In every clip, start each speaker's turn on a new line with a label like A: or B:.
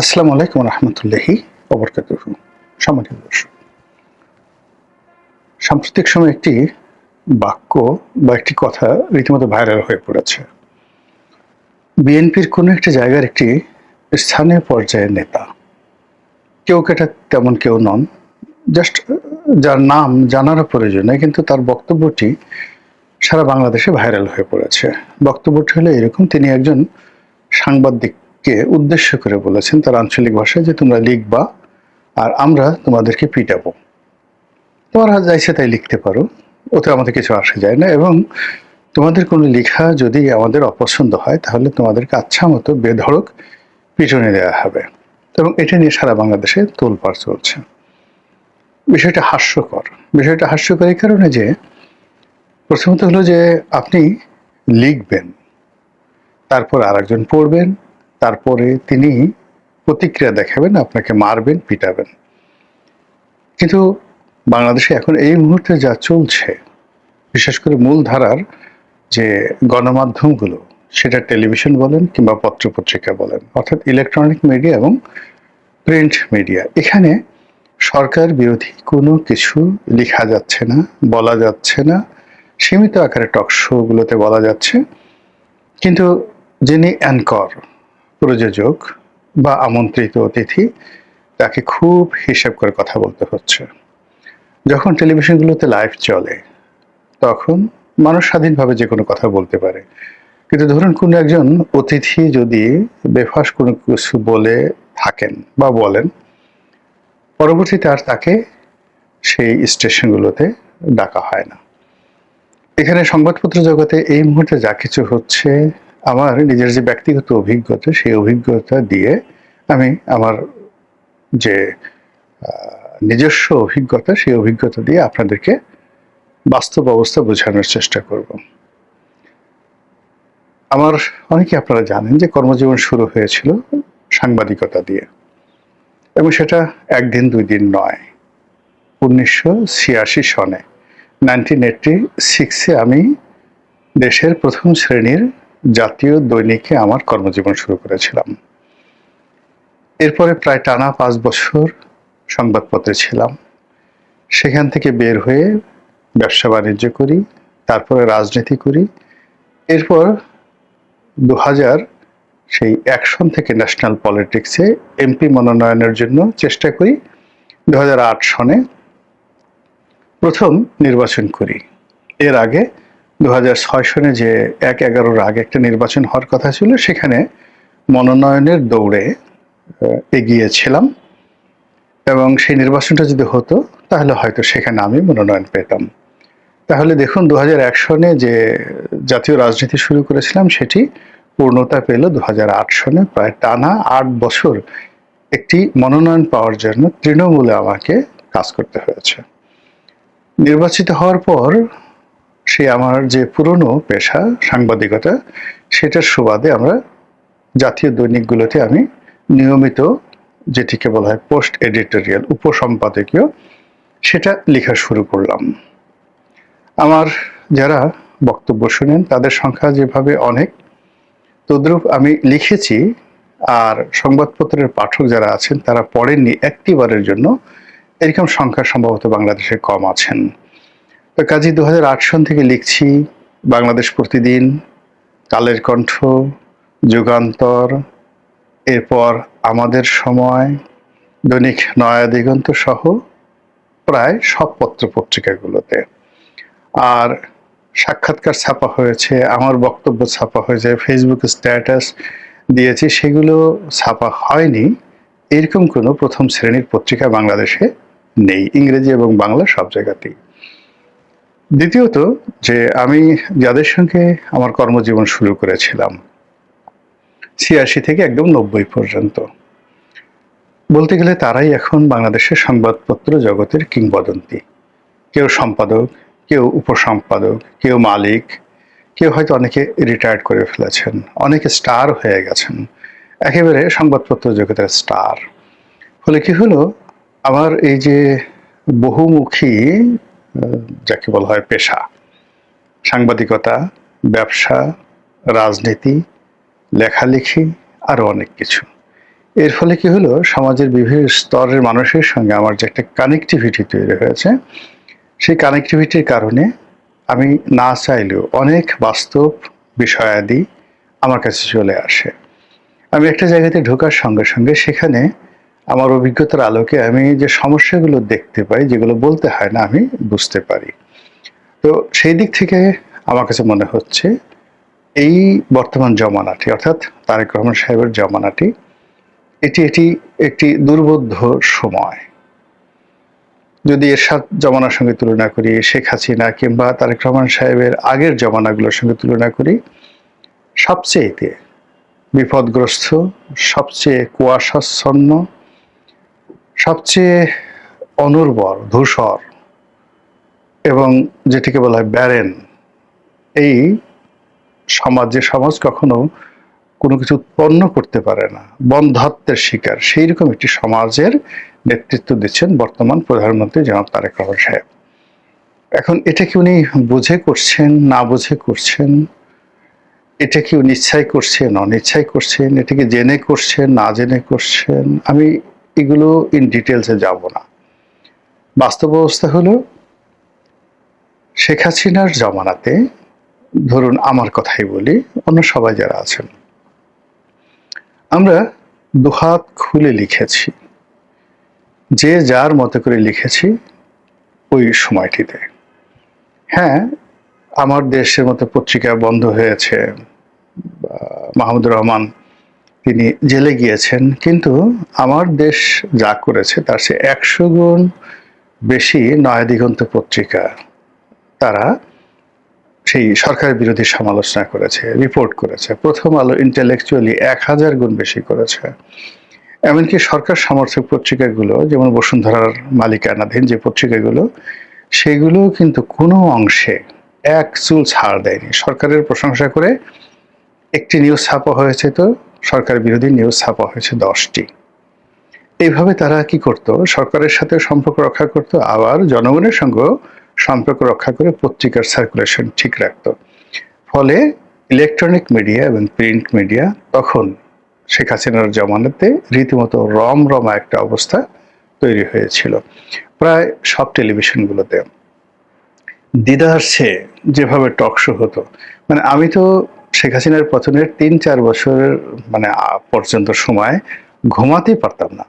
A: আসসালামু আলাইকুম রহমতুল্লাহি ওবরকাতুহু। সম্মানিত দর্শক, সাম্প্রতিক সময়ে একটি বাক্য বা একটি কথা রীতিমতো ভাইরাল হয়ে পড়েছে। বিএনপির কোনো একটি জায়গার একটি স্থানীয় পর্যায়ের নেতা, কেউ কেটা তেমন কেউ নন, জাস্ট যার নাম জানারও প্রয়োজন নেই, কিন্তু তার বক্তব্যটি সারা বাংলাদেশে ভাইরাল হয়ে পড়েছে। বক্তব্যটি হলো এরকম: তিনি একজন সাংবাদিককে উদ্দেশ্য করে বলেছেন তার আঞ্চলিক ভাষায় যে, তোমরা লিখবা আর আমরা তোমাদেরকে পিটাবো। তোমরা যা ইচ্ছে তাই লিখতে পারো, ওতে আমাদের কিছু আসে যায় না, এবং তোমাদের কোনো লেখা যদি আমাদের অপছন্দ হয় তাহলে তোমাদেরকে আচ্ছা মতো বেধড়ক পিটুনি দেওয়া হবে। এবং এটা নিয়ে সারা বাংলাদেশে তোলপাড় চলছে। বিষয়টা হাস্যকর। বিষয়টা হাস্যকর এই কারণে যে, প্রথমত হলো যে আপনি লিখবেন, তারপর আরেকজন পড়বেন, তারপরে তিনি প্রতিক্রিয়া দেখাবেন, আপনাকে মারবেন, পিটাবেন। কিন্তু বাংলাদেশে এখন এই মুহূর্তে যা চলছে, বিশেষ করে মূলধারার যে গণমাধ্যমগুলো, সেটা টেলিভিশন বলেন কিংবা পত্রপত্রিকা বলেন, অর্থাৎ ইলেকট্রনিক মিডিয়া এবং প্রিন্ট মিডিয়া, এখানে সরকার বিরোধী কোনো কিছু লেখা যাচ্ছে না, বলা যাচ্ছে না। সীমিত আকারে টক শোগুলোতে বলা যাচ্ছে, কিন্তু যিনি অ্যাঙ্কর, প্রযোজক বা আমন্ত্রিত অতিথি, তাকে খুব হিসাব করে কথা বলতে হচ্ছে। যখন টেলিভিশনগুলোতে লাইভ চলে তখন মানুষ স্বাধীনভাবে যে কোনো কথা বলতে পারে, কিন্তু ধরুন কোনো একজন অতিথি যদি বেফাঁস কোনো কিছু বলে থাকেন বা বলেন, পরবর্তীতে আর তাকে সেই স্টেশনগুলোতে ডাকা হয় না। এখানে সংবাদপত্র জগতে এই মুহূর্তে যা কিছু হচ্ছে, আমার নিজের যে ব্যক্তিগত অভিজ্ঞতা, সেই অভিজ্ঞতা দিয়ে আমি আমার যে নিজস্ব অভিজ্ঞতা, সেই অভিজ্ঞতা দিয়ে আপনাদেরকে বাস্তব অবস্থা বোঝানোর চেষ্টা করব। আমার অনেকে আপনারা জানেন যে কর্মজীবন শুরু হয়েছিল সাংবাদিকতা দিয়ে, এবং সেটা একদিন দুই দিন নয়। 1986 সনে 1986-এ আমি দেশের প্রথম শ্রেণীর জাতীয় দৈনিকে আমার কর্মজীবন শুরু করেছিলাম। এরপরে প্রায় টানা 5 বছর সংবাদপত্রে ছিলাম। সেখান থেকে বের হয়ে ব্যবসা বাণিজ্য করি, তারপরে রাজনীতি করি। এরপর 2000 সেই অ্যাকশন থেকে ন্যাশনাল পলিটিক্সে এমপি মনোনয়নের জন্য চেষ্টা করি। 2008 সনে প্রথম নির্বাচন করি। এর আগে 2006 সনে যে 1/11-র আগে একটা নির্বাচন হওয়ার কথা ছিল, সেখানে মনোনয়নের দৌড়ে এগিয়েছিলাম, এবং সেই নির্বাচনটা যদি হতো তাহলে হয়তো সেখানে আমি মনোনয়ন পেতাম। তাহলে দেখুন, 2001 সনে যে জাতীয় রাজনীতি শুরু করেছিলাম সেটি পূর্ণতা পেল 2008 সনে। প্রায় টানা 8 বছর একটি মনোনয়ন পাওয়ার জন্য তৃণমূলে আমাকে কাজ করতে হয়েছে। নির্বাচিত হওয়ার পর সে আমার যে পুরনো পেশা সাংবাদিকতা, সেটার সুবাদে আমরা জাতীয় দৈনিকগুলোতে আমি নিয়মিত, যেটিকে বলা হয় পোস্ট এডিটোরিয়াল, উপসম্পাদকীয়, সেটা লেখা শুরু করলাম। আমার যারা বক্তব্য শুনেন তাদের সংখ্যা যেভাবে অনেক, তদ্রূপ আমি লিখেছি, আর সংবাদপত্রের পাঠক যারা আছেন তারা পড়েননি একটিবারের জন্য, এরকম সংখ্যা সম্ভবত বাংলাদেশে কম আছেন। তো কাজী 2008 সন থেকে লিখছি বাংলাদেশ প্রতিদিন, কালের কণ্ঠ, যুগান্তর, এরপর আমাদের সময়, দৈনিক নয়া দিগন্ত সহ প্রায় সব পত্র পত্রিকাগুলোতে। আর সাক্ষাৎকার ছাপা হয়েছে, আমার বক্তব্য ছাপা হয়েছে, ফেসবুকে স্ট্যাটাস দিয়েছি, সেগুলো ছাপা হয়নি এরকম কোনো প্রথম শ্রেণীর পত্রিকা বাংলাদেশে নেই, ইংরেজি এবং বাংলা সব জায়গাতেই। দ্বিতীয়ত, যে আমি যাদের সঙ্গে আমার কর্মজীবন শুরু করেছিলাম 86 থেকে একদম 90 পর্যন্ত, বলতে গেলে তারাই এখন বাংলাদেশের সংবাদপত্র জগতের কিংবদন্তি। কেউ সম্পাদক, কেউ উপসম্পাদক, কেউ মালিক, কেউ হয়তো অনেকে রিটায়ার্ড করে ফেলেছেন, অনেকে স্টার হয়ে গেছেন, একেবারে সংবাদপত্র জগতের স্টার। ফলে কি হলো, আমার এই যে বহুমুখী যাকে বলা হয় পেশা, সাংবাদিকতা, ব্যবসা, রাজনীতি, লেখালেখি, আরো অনেক কিছু, এর ফলে কি হলো, সমাজের বিভিন্ন স্তরের মানুষের সঙ্গে আমার যে একটা কানেক্টিভিটি তৈরি হয়েছে, সেই কানেক্টিভিটির কারণে আমি না চাইলেও অনেক বাস্তব বিষয়াদি আমার কাছে চলে আসে। আমি একটা জায়গাতে ঢোকার সঙ্গে সঙ্গে সেখানে আমার অভিজ্ঞতার আলোকে আমি যে সমস্যাগুলো দেখতে পাই, যেগুলো বলতে হয় না, আমি বুঝতে পারি। তো সেই দিক থেকে আমার কাছে মনে হচ্ছে এই বর্তমান জমানাটি, অর্থাৎ তারেক রহমান সাহেবের জমানাটি, এটি একটি দুর্বোধ্য সময়। যদি এরশাদ জমানার সঙ্গে তুলনা করি, শেখ হাসিনা কিংবা তারেক রহমান সাহেবের আগের জমানাগুলোর সঙ্গে তুলনা করি, সবচেয়েতে বিপদগ্রস্ত, সবচেয়ে কুয়াশাচ্ছন্ন, সবচেয়ে অনুর্বর, ধূসর এবং যেটিকে বলা হয় ব্যারেন, এই সমাজ, যে সমাজ কখনো কোনো কিছু উৎপন্ন করতে পারে না, বন্ধ্যত্বের শিকার, সেই রকম একটি সমাজের নেতৃত্ব দিচ্ছেন বর্তমান প্রধানমন্ত্রী জনাব তারেক রহমান সাহেব। এখন এটা কি উনি বুঝে করছেন, না বুঝে করছেন, এটা কি উনি ইচ্ছাই করছেন, অনিচ্ছাই করছেন, এটাকে জেনে করছেন, না জেনে করছেন, আমি এগুলো ইন ডিটেলসে যাব না। বাস্তব অবস্থা হলো, শেখ হাসিনার জমানাতে, ধরুন আমার কথাই বলি, অন্য সবাই যারা আছেন, আমরা দুহাত খুলে লিখেছি, যে যার মতো করে লিখেছি ওই সময়টিতে। হ্যাঁ, আমার দেশের মতো পত্রিকা বন্ধ হয়েছে, মাহমুদুর রহমান তিনি জেলে গিয়েছেন, কিন্তু আমার দেশ যা করেছে তার চেয়ে 100 গুণ বেশি নয়াদিগন্ত পত্রিকা তারা সেই সরকার বিরোধী সমালোচনা করেছে, রিপোর্ট করেছে। প্রথম আলো ইন্টেলেকচুয়ালি 1000 গুণ বেশি করেছে। এমনকি সরকার সমর্থক পত্রিকাগুলো, যেমন বসুন্ধরার মালিকানাধীন যে পত্রিকাগুলো, সেগুলো কিন্তু কোনো অংশে এক চুল ছাড় দেয়নি। সরকারের প্রশংসা করে একটি নিউজ ছাপা হয়েছে, তো সরকার বিরোধী নিউজ ছাপা হয়েছে 10টি। এইভাবে তারা কি করত, সরকারের সাথে সম্পর্ক রক্ষা করত, আবার জনগণের সঙ্গেও সম্পর্ক রক্ষা করে পত্রিকার সার্কুলেশন ঠিক রাখত। ফলে ইলেকট্রনিক মিডিয়া এবং প্রিন্ট মিডিয়া তখন শেখ হাসিনার জমানাতে রীতিমতো রমরমা একটা অবস্থা তৈরি হয়েছিল। প্রায় সব টেলিভিশনগুলোতে দিদার সে যেভাবে টক শো হতো, মানে আমি তো শেখ হাসিনার পতনের 3-4 বছরের মানে পর্যন্ত সময় ঘুমাতেই পারতাম না।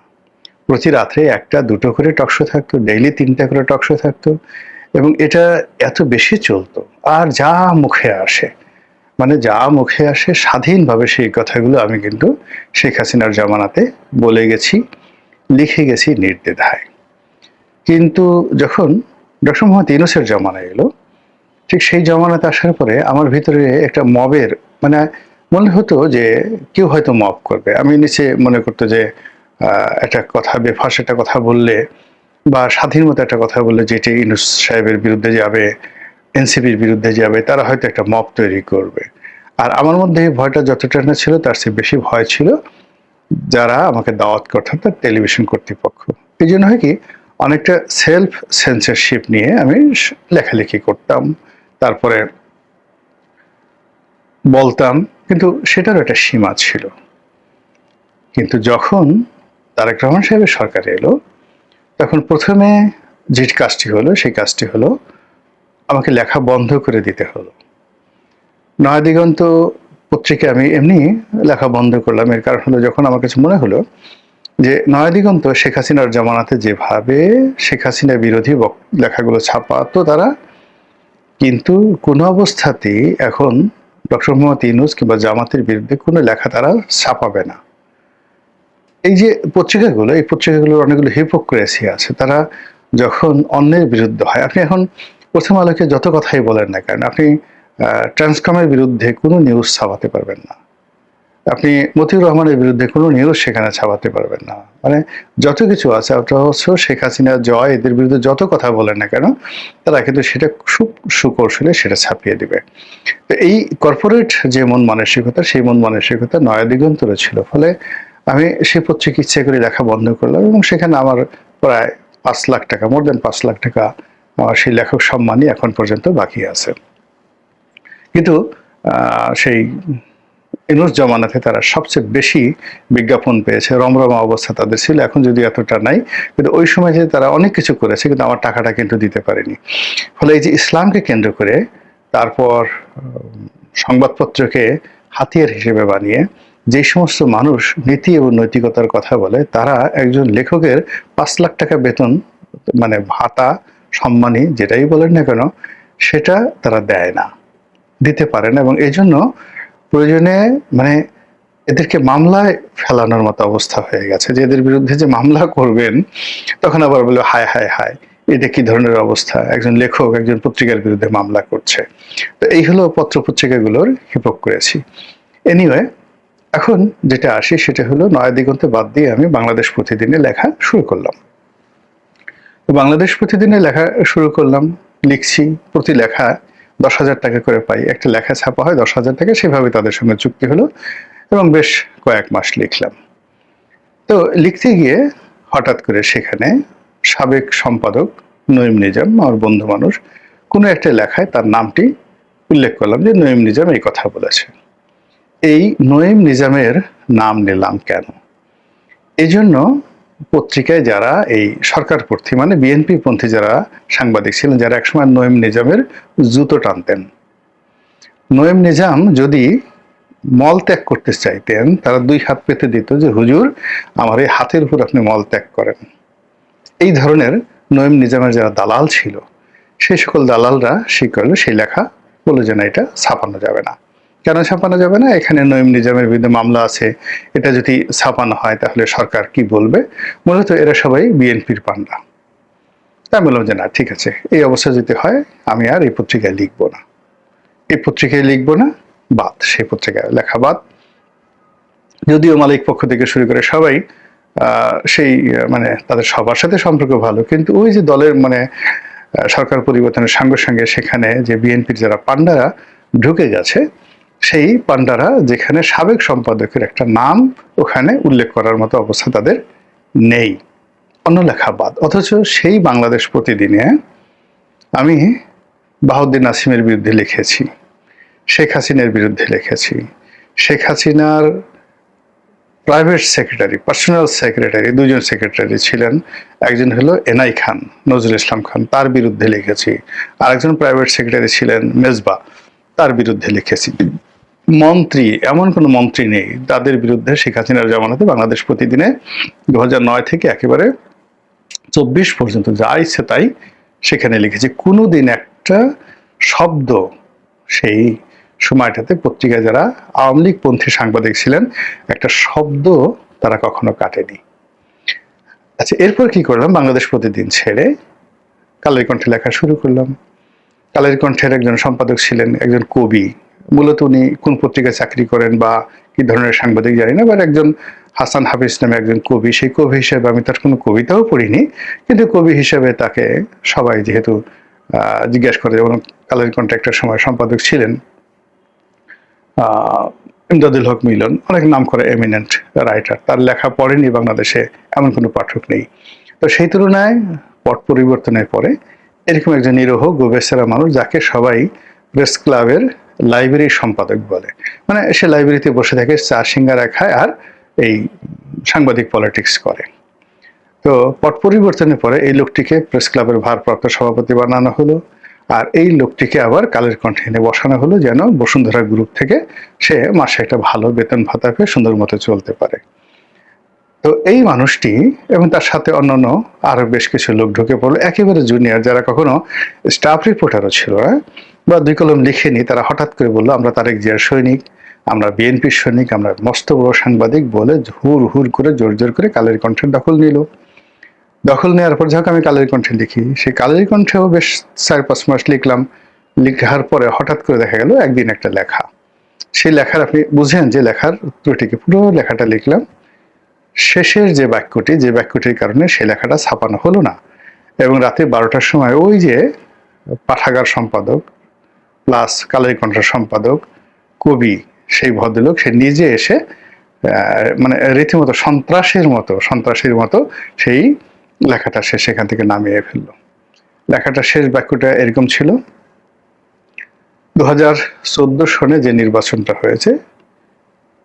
A: প্রতি রাত্রে 1টা-2টো করে টক শো থাকতো, ডেইলি 3টা করে টক শো থাকতো, এবং এটা এত বেশি চলতো। আর যা মুখে আসে, মানে যা মুখে আসে স্বাধীনভাবে সেই কথাগুলো আমি কিন্তু শেখ হাসিনার জামানাতে বলে গেছি, লিখে গেছি নির্দ্বিধায়। কিন্তু যখন ডক্টর মোহাম্মদ ইউনূসের জামানা এলো, ঠিক সেই জামানাতে আসার পরে আমার ভিতরে একটা মবের, মানে মনে হতো যে কেউ হয়তো মব করবে। আমি নিচে মনে করতো যে একটা কথা, বেফাঁস একটা কথা বললে বা স্বাধীন মতো একটা কথা বললে, যেটি ইউনূস সাহেবের বিরুদ্ধে যাবে, এনসিপির বিরুদ্ধে যাবে, তারা হয়তো একটা মব তৈরি করবে। আর আমার মধ্যে ভয়টা যতটা না ছিল, তার চেয়ে বেশি ভয় ছিল যারা আমাকে দাওয়াত করত, তার টেলিভিশন কর্তৃপক্ষ। এই জন্য হয় কি, অনেকটা সেলফ সেন্সরশিপ নিয়ে আমি লেখালেখি করতাম, তারপরে বলতাম, কিন্তু সেটারও একটা সীমা ছিল। কিন্তু যখন তারেক রহমান সাহেবের সরকার এলো, তখন প্রথমে যে কাজটি হলো, সেই কাজটি হলো আমাকে লেখা বন্ধ করে দিতে হলো। নয়াদিগন্ত পত্রিকায় আমি এমনি লেখা বন্ধ করলাম। এর কারণ হলো, যখন আমার কাছে মনে হলো যে নয়াদিগন্ত শেখ হাসিনার জামানাতে যেভাবে শেখ হাসিনা বিরোধী লেখাগুলো ছাপাতো তারা, কিন্তু কোনো অবস্থাতেই এখন ডক্টর মোহাম্মদ ইউনূস কিংবা জামাতের বিরুদ্ধে কোনো লেখা তারা ছাপাবে না। এই যে পত্রিকাগুলো, এই পত্রিকাগুলোর অনেকগুলো হিপোক্রেসি আছে। তারা যখন অন্যের বিরুদ্ধে হয়, আপনি এখন প্রথম আলোকে যত কথাই বলেন না কেন, আপনি ট্রান্সকমের বিরুদ্ধে কোনো নিউজ ছাপাতে পারবেন না, আপনি মতিউর রহমানের বিরুদ্ধে কোনো নিউজ সেখানে ছাপাতে পারবেন না। মানে যত কিছু আছে, ওটা হচ্ছে শেখ হাসিনা, জয়, এদের বিরুদ্ধে যত কথা বলেন না কেন, তারা কিন্তু সেটা খুব সুকৌশলে সেটা ছাপিয়ে দিবে। তো এই কর্পোরেট যে মন মানসিকতা, সেই মন মানসিকতা নয়াদিগন্তরে ছিল। ফলে আমি সেই পত্রিকা ইচ্ছে করে লেখা বন্ধ করলাম, এবং সেখানে আমার প্রায় 5 লাখ টাকা, মোর দেন 5 লাখ টাকা আমার সেই লেখক সম্মানই এখন পর্যন্ত বাকি আছে। কিন্তু সেই ইউনূস জমানাতে তারা সবচেয়ে বেশি বিজ্ঞাপন পেয়েছে, রমরমা অবস্থা তাদের ছিল। এখন যদি এতটা নাই, কিন্তু ওই সময় যে তারা অনেক কিছু করেছে, কিন্তু আমার টাকাটা কিন্তু দিতে পারেনি। ফলে এই যে ইসলামকে কেন্দ্র করে তারপর সংবাদপত্রকে হাতিয়ার হিসেবে বানিয়ে যে সমস্ত মানুষ নীতি এবং নৈতিকতার কথা বলে, তারা একজন লেখকের ৫ লাখ টাকা বেতন, মানে ভাতা, সম্মানী যেটাই বলেন না কেন, সেটা তারা দেয় না, দিতে পারে না। এবং এই জন্য প্রয়োজনে মানে এদেরকে মামলায় ফেলানোর মতো অবস্থা হয়ে গেছে, যে এদের বিরুদ্ধে যে মামলা করবেন, তখন আবার বলে হায় হায় হায়, এটা কি ধরনের অবস্থা, একজন লেখক একজন পত্রিকার বিরুদ্ধে মামলা করছে। তো এই হলো পত্র পত্রিকাগুলোর হিপোক্রেসি। এনিওয়ে, এখন যেটা আসি সেটা হলো নয়া দিগন্তে বাদ দিয়ে আমি বাংলাদেশ প্রতিদিনে লেখা শুরু করলাম। তো বাংলাদেশ প্রতিদিনে লেখা শুরু করলাম, লিখছি, প্রতি লেখা 10,000 টাকা করে পাই। একটা লেখা ছাপা হয় 10,000 টাকা, সেভাবে তাদের সঙ্গে চুক্তি হলো এবং বেশ কয়েক মাস লিখলাম। তো লিখতে গিয়ে হঠাৎ করে সেখানে সাবেক সম্পাদক নঈম নিজাম, আমার বন্ধু মানুষ, কোনো একটা লেখায় তার নামটি উল্লেখ করলাম যে নঈম নিজাম এই কথা বলেছে। এই নঈম নিজামের নাম নিলাম কেন? এই জন্য পত্রিকায় যারা এই সরকারপন্থী মানে বিএনপি পন্থী যারা সাংবাদিক ছিলেন, যারা একসময় নঈম নিজামের জুতো টানতেন, নঈম নিজাম যদি মল ত্যাগ করতে চাইতেন, তারা 2 হাত পেতে দিত যে হুজুর আমার এই হাতের উপর আপনি মল ত্যাগ করেন। এই ধরনের নঈম নিজামের যারা দালাল ছিল, সেই সকল দালালরা করলো সেই লেখা, বলে যে না, এটা ছাপানো যাবে না। কেন ছাপানো যাবে না? এখানে নঈম নিজামের বিরুদ্ধে মামলা আছে, এটা যদি ছাপানো হয় তাহলে সরকার কি বলবে। মূলত এরা সবাই বিএনপির পান্ডা। তাই বললাম যে না, ঠিক আছে, এই অবস্থা যদি হয় আমি আর এই পত্রিকায় লিখবো না, এই পত্রিকায় লিখবো না, বাদ, সেই পত্রিকায় লেখা বাদ। যদিও মালিক পক্ষ থেকে শুরু করে সবাই সেই মানে তাদের সবার সাথে সম্পর্ক ভালো, কিন্তু ওই যে দলের মানে সরকার পরিবর্তনের সঙ্গে সঙ্গে সেখানে যে বিএনপির যারা পান্ডারা ঢুকে গেছে, সেই পান্ডারা যেখানে সাবেক সম্পাদকের একটা নাম ওখানে উল্লেখ করার মতো অবস্থা তাদের নেই, অন্য লেখা বাদ। অথচ সেই বাংলাদেশ প্রতিদিনে আমি বাহাউদ্দিন নাসিমের বিরুদ্ধে লিখেছি, শেখ হাসিনার বিরুদ্ধে লিখেছি, শেখ হাসিনার প্রাইভেট সেক্রেটারি, পার্সোনাল সেক্রেটারি, 2 জন সেক্রেটারি ছিলেন, একজন হলো এনআই খান, নজরুল ইসলাম খান, তার বিরুদ্ধে লিখেছি। আরেকজন প্রাইভেট সেক্রেটারি ছিলেন মেজবা, তার বিরুদ্ধে লিখেছি। মন্ত্রী, এমন কোনো মন্ত্রী নেই তাদের বিরুদ্ধে শেখ হাসিনার জামানাতে বাংলাদেশ প্রতিদিনে 2009 থেকে একেবারে 24 পর্যন্ত যা ইচ্ছে তাই সেখানে লিখেছি। কোনোদিন একটা শব্দ সেই সময়টাতে পত্রিকায় যারা আওয়ামী লীগ পন্থী সাংবাদিক ছিলেন, একটা শব্দ তারা কখনো কাটেনি। আচ্ছা, এরপর কি করলাম? বাংলাদেশ প্রতিদিন ছেড়ে কালের কণ্ঠে লেখা শুরু করলাম। কালের কণ্ঠের একজন সম্পাদক ছিলেন একজন কবি, মূলত উনি কোন পত্রিকায় চাকরি করেন বা কি ধরনের সাংবাদিক জানি না, বাট একজন হাসান হাফিজ নামে একজন কবি। সেই কবি হিসেবে আমি তার কোনো কবিতাও পড়িনি, কিন্তু কবি হিসেবে তাকে সবাই যেহেতু জিজ্ঞাসা করে, যেমন কালের কণ্ঠে একটা সময় সম্পাদক ছিলেন ইমদাদুল হক মিলন, অনেক নাম করে এমিনেন্ট রাইটার, তার লেখা পড়েনি বাংলাদেশে এমন কোনো পাঠক নেই। তো সেই তুলনায় পট পরিবর্তনের পরে এরকম একজন নিরহ গোবেচারা মানুষ, যাকে সবাই প্রেস ক্লাবের লাইব্রেরির সম্পাদক বলে, মানে সে লাইব্রেরিতে বসে থাকে, চা সিঙ্গারা খায় আর এই সাংবাদিক পলিটিক্স করে। তো পট পরিবর্তনের পরে এই লোকটিকে প্রেস ক্লাবের ভারপ্রাপ্ত সভাপতি বানানো হলো, আর এই লোকটিকে আবার কালের কণ্ঠে এনে বসানো হলো যেন বসুন্ধরা গ্রুপ থেকে সে মাসে একটা ভালো বেতন ভাতা পেয়ে সুন্দর মতো চলতে পারে। তো এই মানুষটি এবং তার সাথে অন্যান্য আরো বেশ কিছু লোক ঢুকে পড়লো, একেবারে জুনিয়র, যারা কখনো স্টাফ রিপোর্টারও ছিল না বা 2 কলম লিখেনি। তারা হঠাৎ করে বললো আমরা তারেক জিয়ার সৈনিক, আমরা বিএনপির সৈনিক, আমরা মস্ত বড় সাংবাদিক বলে হুর হুর করে জোর জোর করে কালের কণ্ঠের দখল নিল। দখল নেওয়ার পর যখন আমি কালের কণ্ঠে লিখি, সেই কালের কণ্ঠেও বেশ 4-5 মাস লিখলাম। লেখার পরে হঠাৎ করে দেখা গেল একদিন একটা লেখা, সেই লেখার আপনি বুঝেন যে লেখার ত্রুটিকে, পুরো লেখাটা লিখলাম, শেষের যে বাক্যটি, যে বাক্যটির কারণে সেই লেখাটা ছাপানো হলো না। এবং রাতে 12টার সময় ওই যে পাঠাগার সম্পাদক প্লাস কালের কণ্ঠের সম্পাদক কবি, সেই ভদ্রলোক সে নিজে এসে মানে রীতিমতো সন্ত্রাসীর মতো সেই লেখাটা সে সেখান থেকে নামিয়ে ফেললো। লেখাটার শেষ বাক্যটা এরকম ছিল, 2014 সনে যে নির্বাচনটা হয়েছে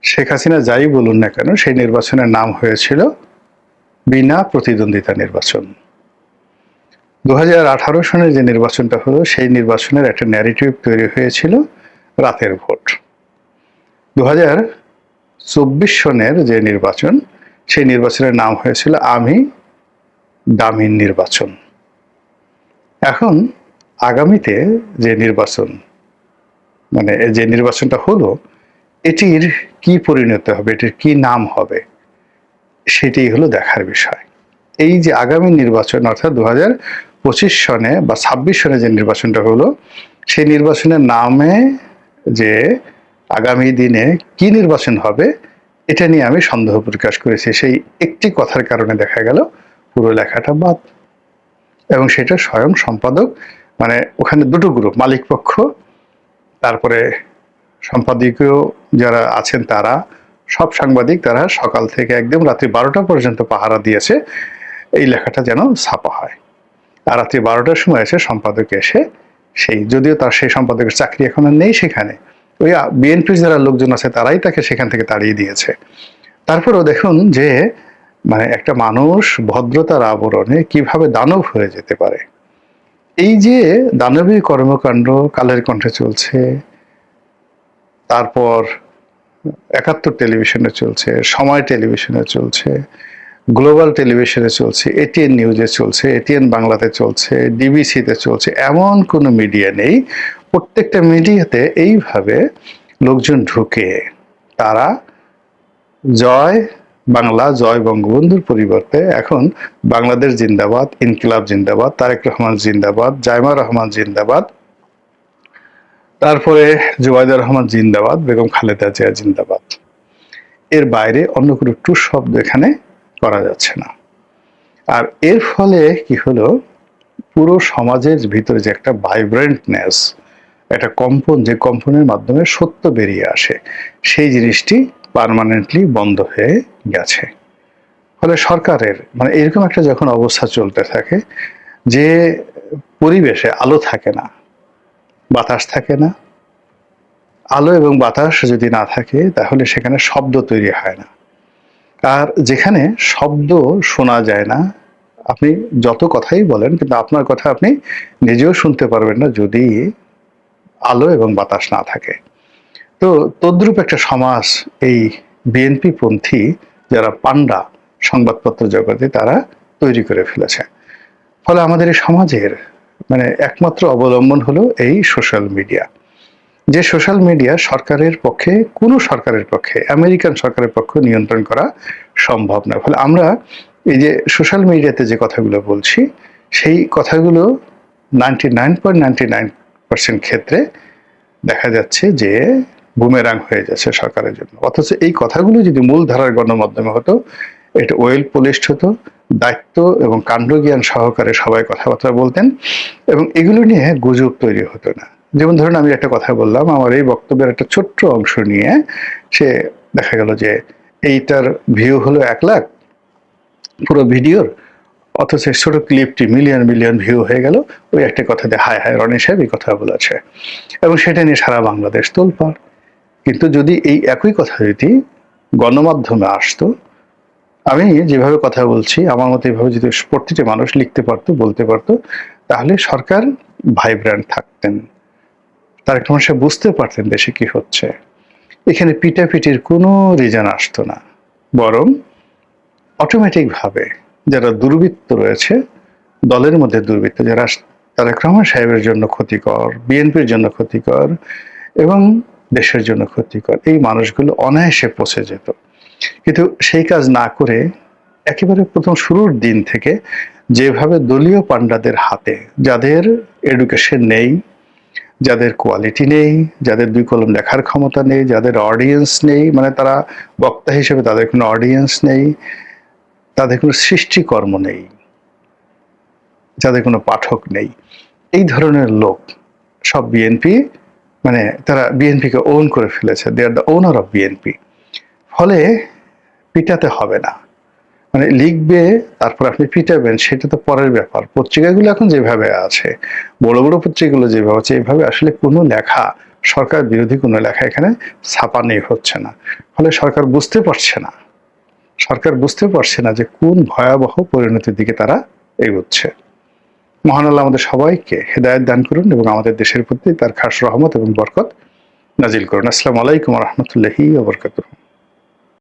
A: শেখ হাসিনা যাই বলুন না কেন সেই নির্বাচনের নাম হয়েছিল বিনা প্রতিদ্বন্দ্বিতা নির্বাচন। 2018 সনের যে নির্বাচনটা হলো সেই নির্বাচনের একটা ন্যারেটিভ তৈরি হয়েছিল রাতের ভোট। 2024 সনের যে নির্বাচন সেই নির্বাচনের নাম হয়েছিল আমি দামিন নির্বাচন। এখন আগামীতে যে নির্বাচন মানে যে নির্বাচনটা হলো এটির কি পরিণত হবে, এটির কি নাম হবে, সেটাই হলো দেখার বিষয়। এই যে আগামী নির্বাচন অর্থাৎ 2025 সনে বা 26 সনে যে নির্বাচনটা হলো সেই নির্বাচনের নামে যে আগামী দিনে কি নির্বাচন হবে এটা নিয়ে আমি সন্দেহ প্রকাশ করেছি। সেই একটি কথার কারণে দেখা গেল পুরো লেখাটা বাদ। এবং সেটা স্বয়ং সম্পাদক মানে ওখানে দুটো গ্রুপ, মালিক পক্ষ, তারপরে সম্পাদকীয় যারা আছেন তারা, সব সাংবাদিক, তারা সকাল থেকে একদম রাত্রি 12টা পর্যন্ত পাহারা দিয়েছে এই লেখাটা যেন ছাপা হয়। আর রাত্রি 12টার সময় এসে সম্পাদক এসে সেই, যদিও তার সেই সম্পাদকের চাকরি এখন আর নেই সেখানে, ওই বিএনপির যারা লোকজন আছে তারাই তাকে সেখান থেকে তাড়িয়ে দিয়েছে। তারপরেও দেখুন যে মানে একটা মানুষ ভদ্রতার আবরণে কিভাবে দানব হয়ে যেতে পারে। এই যে দানবী কর্মকাণ্ড কালের কণ্ঠে চলছে, তারপর 71 টেলিভিশনে চলছে, সময় টেলিভিশনে চলছে, গ্লোবাল টেলিভিশনে চলছে, এটিএন নিউজে চলছে, এটিএন বাংলাতে চলছে, ডিবিসিতে চলছে, এমন কোনো মিডিয়া নেই। প্রত্যেকটা মিডিয়াতে এইভাবে লোকজন ঢুকে তারা জয় বাংলা, জয় বঙ্গবন্ধুর পরিবর্তে এখন বাংলাদেশ জিন্দাবাদ, ইনকিলাব জিন্দাবাদ, তারেক রহমান জিন্দাবাদ, জাইমা রহমান জিন্দাবাদ, তারপরে জুবাইদুর রহমান জিন্দাবাদ, বেগম খালেদা জিয়া জিন্দাবাদ, এর বাইরে অন্য কোনো টু শব্দ এখানে করা যাচ্ছে না। আর এর ফলে কি হলো, পুরো সমাজের ভিতরে যে একটা ভাইব্রেন্টনেস, একটা কম্পন, যে কম্পনের মাধ্যমে সত্য বেরিয়ে আসে, সেই জিনিসটি পার্মানেন্টলি বন্ধ হয়ে গেছে। ফলে সরকারের মানে এরকম একটা যখন অবস্থা চলতে থাকে যে পরিবেশে আলো থাকে না, বাতাস থাকে না, আলো এবং বাতাস যদি না থাকে তাহলে সেখানে শব্দ তৈরি হয় না। আর যেখানে শব্দ শোনা যায় না, আপনি যত কথাই বলেন কিন্তু আপনার কথা আপনি নিজেও শুনতে পারবেন না যদি আলো এবং বাতাস না থাকে। তো তদ্রূপ একটা সমাজ এই বিএনপি পন্থী যারা পান্ডা সংবাদপত্র জগতে তারা তৈরি করে ফেলেছে। ফলে আমাদের এই সমাজের মানে একমাত্র অবলম্বন হলো এই সোশ্যাল মিডিয়া, যে সোশ্যাল মিডিয়া সরকারের পক্ষে, কোনো সরকারের পক্ষে, আমেরিকান সরকারের পক্ষে নিয়ন্ত্রণ করা সম্ভব নয়। ফলে আমরা এই যে সোশ্যাল মিডিয়াতে যে কথাগুলো বলছি সেই কথাগুলো 99.99% ক্ষেত্রে দেখা যাচ্ছে যে বুমেরাং হয়ে যাচ্ছে সরকারের জন্য। অথচ এই কথাগুলো যদি মূলধারার গণমাধ্যমে হতো, এটা ওয়েল পলিশড হতো, দায়িত্ব এবং কাণ্ডজ্ঞান সহকারে সবাই কথাবার্তা বলতেন এবং এগুলো নিয়ে গুজব তৈরি হতো না। যেমন ধরুন আমি একটা কথা বললাম, আমার এই বক্তব্যের একটা ছোট্ট অংশ নিয়ে সে দেখা গেল যে এইটার ভিউ হলো 1 লাখ পুরো ভিডিওর, অথচ ছোট ক্লিপটি মিলিয়ন মিলিয়ন ভিউ হয়ে গেল ওই একটা কথা দিয়ে, হায় হায় রনি সাহেব এই কথা বলেছে, এবং সেটা নিয়ে সারা বাংলাদেশ তোলপাড়। কিন্তু যদি এই একই কথা যদি গণমাধ্যমে আসতো, আমি যেভাবে কথা বলছি আমার মতো এভাবে যদি প্রতিটি মানুষ লিখতে পারতো, বলতে পারতো, তাহলে সরকার ভাইব্রেন্ট থাকতেন, তার একটা মানুষ বুঝতে পারতেন দেশে কি হচ্ছে। এখানে পিটাপিটির কোনো রিজন আসতো না, বরং অটোমেটিক ভাবে যারা দুর্বৃত্ত রয়েছে, দলের মধ্যে দুর্বৃত্ত যারা তারেক রহমান সাহেবের জন্য ক্ষতিকর, বিএনপির জন্য ক্ষতিকর এবং দেশের জন্য ক্ষতিকর, এই মানুষগুলো অনায়াসে পচে যেত। কিন্তু সেই কাজ না করে একেবারে প্রথম শুরুর দিন থেকে যেভাবে দলীয় পান্ডাদের হাতে, যাদের এডুকেশন নেই, যাদের কোয়ালিটি নেই, যাদের 2 কলম লেখার ক্ষমতা নেই, যাদের অডিয়েন্স নেই, মানে তারা বক্তা হিসেবে তাদের কোনো অডিয়েন্স নেই, তাদের কোনো সৃষ্টিকর্ম নেই, যাদের কোনো পাঠক নেই, এই ধরনের লোক সব বিএনপি, মানে তারা বিএনপিকে ওন করে ফেলেছে, they are the owner of BNP. ফলে পিটাতে হবে না, মানে লিখবে তারপর আপনি পিটাবেন সেটা তো পরের ব্যাপার। পত্রিকাগুলো এখন যেভাবে আছে, বড় বড় পত্রিকাগুলো যেভাবে আছে, এইভাবে আসলে কোনো লেখা সরকার বিরোধী কোনো লেখা এখানে ছাপানোই হচ্ছে না। ফলে সরকার বুঝতে পারছে না যে কোন ভয়াবহ পরিণতির দিকে তারা এগোচ্ছে। মহান আল্লাহ আমাদের সবাইকে হেদায়েত দান করুন এবং আমাদের দেশের প্রতি তার খাস রহমত এবং বরকত নাজিল করুন। আসসালামু আলাইকুম ওয়া রাহমাতুল্লাহি ওয়া বারাকাতুহু।